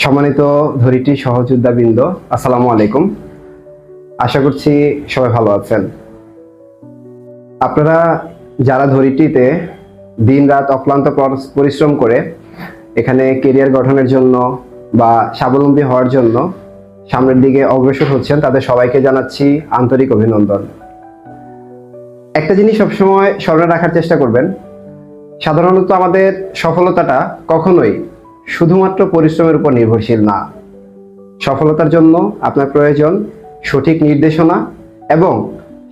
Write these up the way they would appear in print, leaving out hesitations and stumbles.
সম্মানিত ধরিত্রী সহযোদ্ধাবৃন্দ, আসসালামু আলাইকুম। আশা করছি সবাই ভালো আছেন। আপনারা যারা ধরিত্রীতে দিন রাত অক্লান্ত পরিশ্রম করে এখানে কেরিয়ার গঠনের জন্য বা স্বাবলম্বী হওয়ার জন্য সামনের দিকে অগ্রসর হচ্ছেন, তাদের সবাইকে জানাচ্ছি আন্তরিক অভিনন্দন। একটা জিনিস সবসময় স্মরণে রাখার চেষ্টা করবেন, সাধারণত আমাদের সফলতাটা কখনোই শুধুমাত্র পরিশ্রমের উপর নির্ভরশীল না। সফলতার জন্য আপনার প্রয়োজন সঠিক নির্দেশনা এবং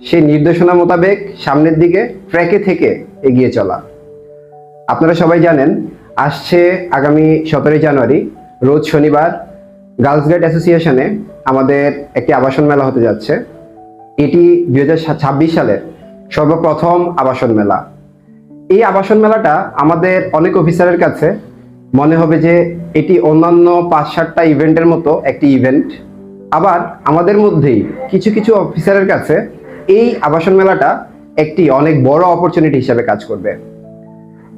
সেই নির্দেশনা মোতাবেক সামনের দিকে ট্র্যাকে থেকে এগিয়ে চলা। আপনারা সবাই জানেন, আসছে আগামী 17 জানুয়ারি রোজ শনিবার গার্লস গাইড অ্যাসোসিয়েশনে আমাদের একটি আবাসন মেলা হতে যাচ্ছে। এটি 2026 সালের সর্বপ্রথম আবাসন মেলা। এই আবাসন মেলাটা আমাদের অনেক অফিসারের কাছে মনে হবে যে এটি অন্যান্য 5-7টা ইভেন্টের মতো একটি ইভেন্ট। আবার আমাদের মধ্যেই কিছু কিছু অফিসারের কাছে এই আবাসন মেলাটা একটি অনেক বড় অপরচুনিটি হিসেবে কাজ করবে।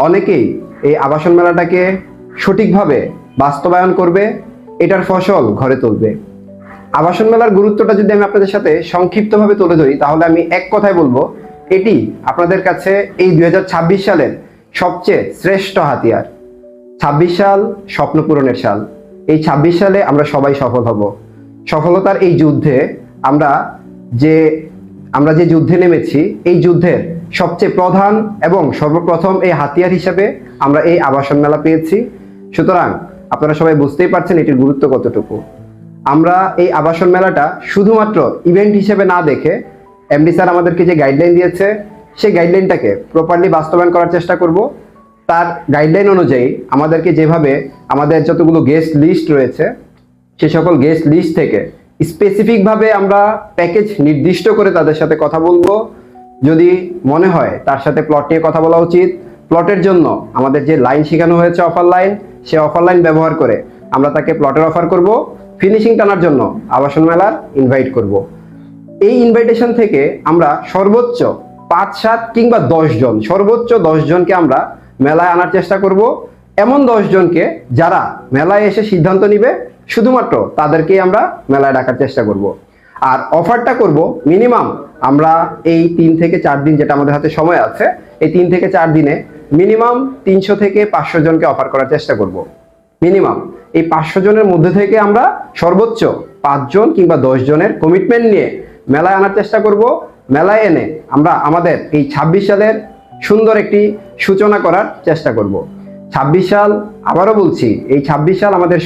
অনেকেই এই আবাসন মেলাটাকে সঠিকভাবে বাস্তবায়ন করবে, এটার ফসল ঘরে তুলবে। আবাসন মেলার গুরুত্বটা যদি আমি আপনাদের সাথে সংক্ষিপ্তভাবে তুলে ধরি, তাহলে আমি এক কথায় বলবো, এটি আপনাদের কাছে এই 2026 সালের সবচেয়ে শ্রেষ্ঠ হাতিয়ার। 26 সাল স্বপ্ন পূরণের সাল। এই 26 সালে আমরা সবাই সফল হব। সফলতার এই যুদ্ধে আমরা যে যুদ্ধে নেমেছি, এই যুদ্ধের সবচেয়ে প্রধান এবং সর্বপ্রথম এই হাতিয়ার হিসেবে আমরা এই আবাসন মেলা পেয়েছি। সুতরাং আপনারা সবাই বুঝতেই পারছেন এটির গুরুত্ব কতটুকু। আমরা এই আবাসন মেলাটা শুধুমাত্র ইভেন্ট হিসেবে না দেখে, এমডি স্যার আমাদেরকে যে গাইডলাইন দিয়েছে সেই গাইডলাইনটাকে প্রপারলি বাস্তবায়ন করার চেষ্টা করব। তার গাইডলাইন অনুযায়ী আমাদেরকে যেভাবে আমাদের যতগুলো গেস্ট লিস্ট রয়েছে, সে সকল গেস্ট লিস্ট থেকে স্পেসিফিকভাবে আমরা প্যাকেজ নির্দিষ্ট করে তাদের সাথে কথা বলবো। যদি মনে হয় তার সাথে প্লট নিয়ে কথা বলা উচিত, প্লটের জন্য আমাদের যে লাইন শেখানো হয়েছে অফার লাইন, সে অফার লাইন ব্যবহার করে আমরা তাকে প্লটের অফার করব। ফিনিশিং টানার জন্য আবাসন মেলার ইনভাইট করব। এই ইনভাইটেশন থেকে আমরা সর্বোচ্চ 5-7 কিংবা 10 জন, সর্বোচ্চ 10 জনকে আমরা মেলায় আনার চেষ্টা করব। এমন 10 জনকে যারা মেলায় এসে সিদ্ধান্ত নিবে, শুধুমাত্র তাদেরকেই আমরা মেলায় ডাকার চেষ্টা করব। আর অফারটা করব মিনিমাম, আমরা এই 3 থেকে 4 দিন যেটা আমাদের হাতে সময় আছে, এই 3 থেকে 4 দিনে মিনিমাম 300 থেকে 500 জনকে অফার করার চেষ্টা করব। মিনিমাম এই 500 জনের মধ্যে থেকে আমরা সর্বোচ্চ 5 জন কিংবা 10 জনের কমিটমেন্ট নিয়ে মেলায় আনার চেষ্টা করব। মেলায় এনে আমরা আমাদের এই 26 সালের সুন্দর একটি সূচনা করার চেষ্টা করব। 26 সাল, আবারও বলছি, এই 26 সাল আমাদের